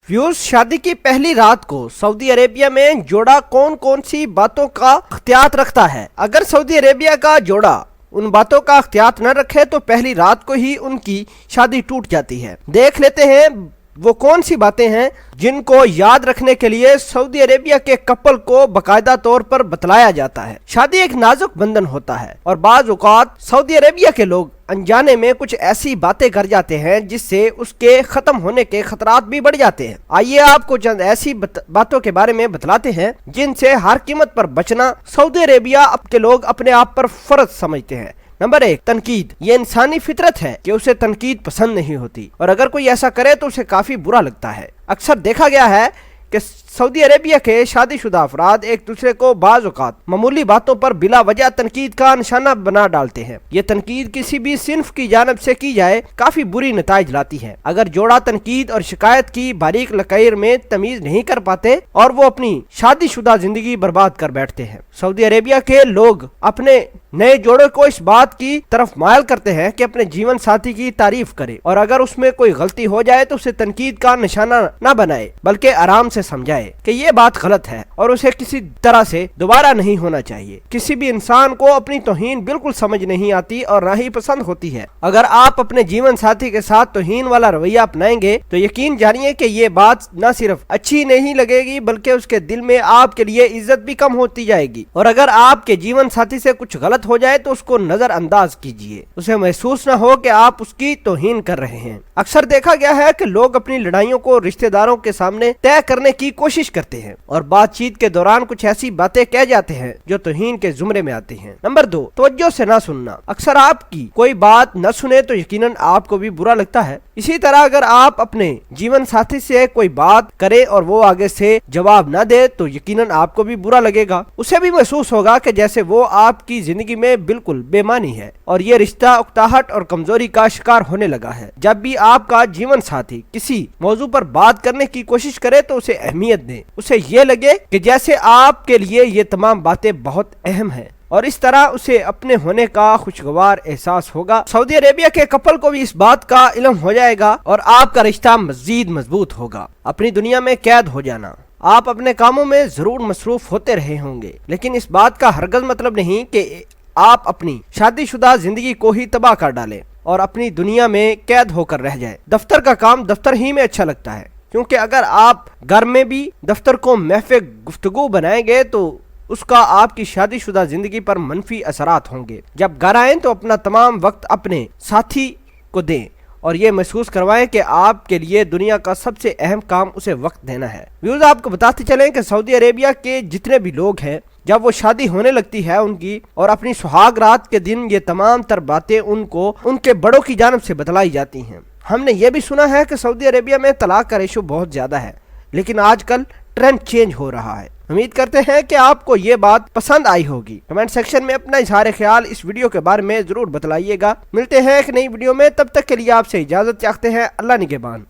Viewers, शादी की पहली रात को सऊदी अरेबिया में जोड़ा कौन कौन सी बातों का अख्तियार रखता है। अगर सऊदी अरेबिया का जोड़ा उन बातों का अख्तियार न रखे तो पहली रात को ही उनकी शादी टूट जाती है। देख लेते हैं वो कौन सी बातें हैं जिनको याद रखने के लिए सऊदी अरेबिया के कपल को बाकायदा तौर पर बतलाया जाता है। शादी एक नाजुक बंधन होता है और बाज़ औक़ात सऊदी अरेबिया के लोग अनजाने में कुछ ऐसी बातें कर जाते हैं जिससे उसके खत्म होने के खतरात भी बढ़ जाते हैं। आइए आपको चंद ऐसी बातों के बारे में बतलाते हैं जिनसे हर कीमत पर बचना सऊदी अरेबिया के लोग अपने आप पर फर्ज समझते हैं। नंबर 1, तनकीद। ये इंसानी फितरत है कि उसे तनकीद पसंद नहीं होती और अगर कोई ऐसा करे तो उसे काफी बुरा लगता है। अक्सर देखा गया है कि सऊदी अरेबिया के शादीशुदा अफराद एक दूसरे को बाज़ औक़ात मामूली बातों पर बिला वजह तनकीद का निशाना बना डालते हैं। ये तनकीद किसी भी सिन्फ की जानिब से की जाए काफी बुरी नताइज लाती है। अगर जोड़ा तनकीद और शिकायत की बारीक लकीर में तमीज नहीं कर पाते और वो अपनी शादीशुदा जिंदगी बर्बाद कर बैठते हैं। सऊदी अरेबिया के लोग अपने नए जोड़े को इस बात की तरफ मायल करते हैं कि अपने जीवन साथी की तारीफ करे और अगर उसमें कोई गलती हो जाए तो उसे तनकीद का निशाना न बनाए बल्कि आराम से समझाए कि ये बात गलत है और उसे किसी तरह से दोबारा नहीं होना चाहिए। किसी भी इंसान को अपनी तौहीन बिल्कुल समझ नहीं आती और ना ही पसंद होती है। अगर आप अपने जीवन साथी के साथ तौहीन वाला रवैया अपनाएंगे तो यकीन जानिए कि ये बात न सिर्फ अच्छी नहीं लगेगी बल्कि उसके दिल में आपके लिए इज्जत भी कम होती जाएगी। और अगर आपके जीवन साथी से कुछ गलत हो जाए तो उसको नजरअंदाज कीजिए, उसे महसूस न हो कि आप उसकी तौहीन कर रहे हैं। अक्सर देखा गया है कि लोग अपनी लड़ाइयों को रिश्तेदारों के सामने तय करने की कोशिश करते हैं और बातचीत के दौरान कुछ ऐसी बातें कह जाते हैं जो तौहीन के जुमरे में आती हैं। नंबर 2, तवज्जो से ना सुनना। अक्सर आपकी कोई बात न सुने तो यकीनन आपको भी बुरा लगता है। इसी तरह अगर आप अपने जीवन साथी से कोई बात करें और वो आगे से जवाब न दे तो यकीनन आपको भी बुरा लगेगा। उसे भी महसूस होगा कि जैसे वो आपकी जिंदगी में बिल्कुल बेमानी है और ये रिश्ता उकताहट और कमजोरी का शिकार होने लगा है। जब भी आपका जीवन साथी किसी मौजू पर बात करने की कोशिश करे तो उसे अहमियत दें। उसे ये लगे कि जैसे आपके लिए ये तमाम बातें बहुत अहम हैं और इस तरह उसे अपने होने का खुशगवार एहसास होगा। सऊदी अरेबिया के कपल को भी इस बात का इल्म हो जाएगा और आपका रिश्ता मजीद मजबूत होगा। अपनी दुनिया में कैद हो जाना। आप अपने कामों में जरूर मसरूफ होते रहे होंगे लेकिन इस बात का हरगिज़ मतलब नहीं कि आप अपनी शादीशुदा जिंदगी को ही तबाह कर डालें और अपनी दुनिया में कैद होकर रह जाएं। दफ्तर का काम दफ्तर ही में अच्छा लगता है क्योंकि अगर आप घर में भी दफ्तर को महफ़े गुफ्तगू बनाएंगे तो उसका आपकी शादीशुदा जिंदगी पर मनफी असरात होंगे। जब घर आएं तो अपना तमाम वक्त अपने साथी को दें और ये महसूस करवाएं कि आपके लिए दुनिया का सबसे अहम काम उसे वक्त देना है। व्यूअर्स, आपको बताते चलें कि सऊदी अरेबिया के जितने भी लोग हैं जब वो शादी होने लगती है उनकी और अपनी सुहाग रात के दिन ये तमाम तर बातें उनको उनके बड़ों की जानिब से बतलाई जाती हैं। हमने ये भी सुना है कि सऊदी अरेबिया में तलाक का रेशो बहुत ज्यादा है लेकिन आजकल ट्रेंड चेंज हो रहा है। उम्मीद करते हैं कि आपको ये बात पसंद आई होगी। कमेंट सेक्शन में अपना इज़हार ख्याल इस वीडियो के बारे में जरूर बतलाइएगा। मिलते हैं एक नई वीडियो में, तब तक के लिए आपसे इजाजत चाहते हैं। अल्लाह निगहबान।